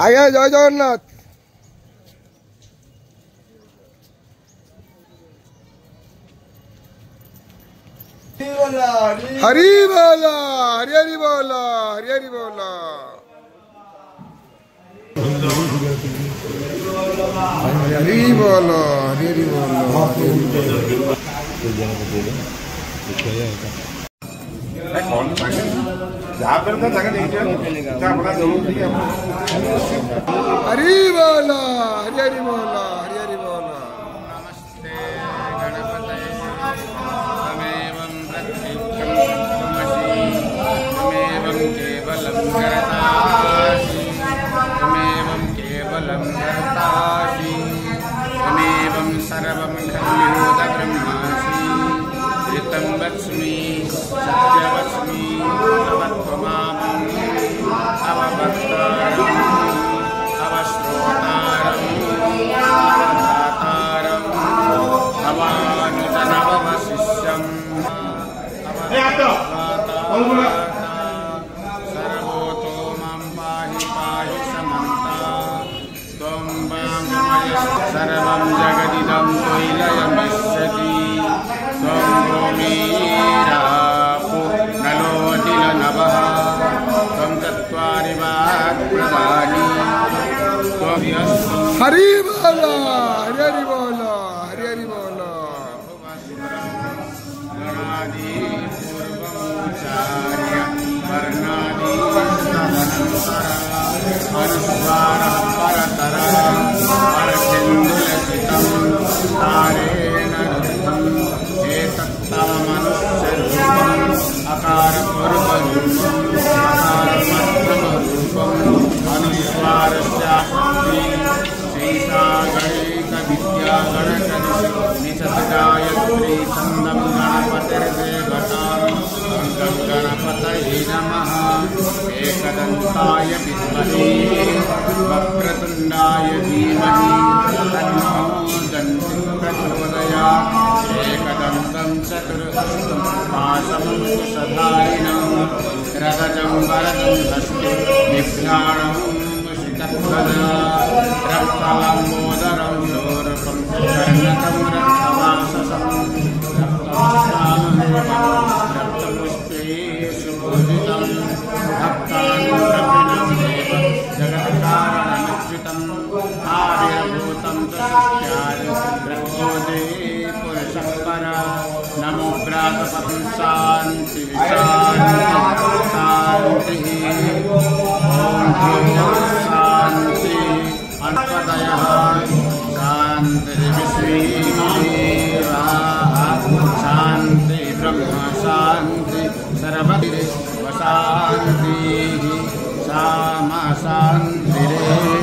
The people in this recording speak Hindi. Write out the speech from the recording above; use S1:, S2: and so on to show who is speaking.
S1: आगे जय जगन्नाथ। हरि बोला, हरि हरि बोला, हरि हरि बोला। हरि बोला, हरि हरि बोला। हरि बोला, हरि हरि बोला, हरि हरि बोला।
S2: नमस्ते गणपतये तमेवं प्रत्यक्षमसि तमेवं केवलं कर्तासि तमेवं केवलं कर्तासि तमेवं सर्वं खल्विदं ब्रह्मासि ऋतं वच्मि सत्यवच्मि अवत्वमामम् अवभक्तारम् अवश्रोतारम् अवधातारम् अवानुजनवशिष्यम् सर्वतो मां पाहि पाहि समन्ता त्वं सर्वं जगदिदं त्वयिलयमिष्यति त्वं भूमिरापो नलोऽखिलनभः त्वं चत्वारि वाक्प्रदानि त्वं यस्तु
S1: हरि बोला, हरि हरि बोला, हरि हरि बोला।
S2: गणादि पूर्वमुच्चार्य वर्णादि अनुस्वारः परतरः परसिन्धुलसितं तारेण रुद्धम् एतत्तमनुष्यरूपम् अकारपूर्वरूपम् अकारमध्यमरूपम् अनुस्वारस्यास्ति शेषागणैकविद्या गणकनिषद्गायत्री छन्दं गणपतिर्देवताम् अङ्गं गणपतये नमः एकदन्ताय विद्महे वक्रतुण्डाय धीमहि तन्नो दन्तिः प्रचोदयात् एकदन्तं चतुर्हस्तं पाशं कुशधारिणं रजतं वरदं हस्ते बिभ्राणं मुषिकध्वजा रक्तलम्बोदरं शूर्पं कर्णकं रक्तवाससं रक्तपुष्पेषु पूजितं भक्तानुग्रहिणं देव जगत्कारणमच्युतम् आविर्भूतं च सत्यादि ब्रह्मोदे पुरुषः परा नमो प्रातपं शान्ति शान्तिः ॐ शान्ति अन्पदयः शान्तिर्विश्वेवाः शान्ति ब्रह्म शान्ति सर्वशान्तिः शामा शान्तिरेव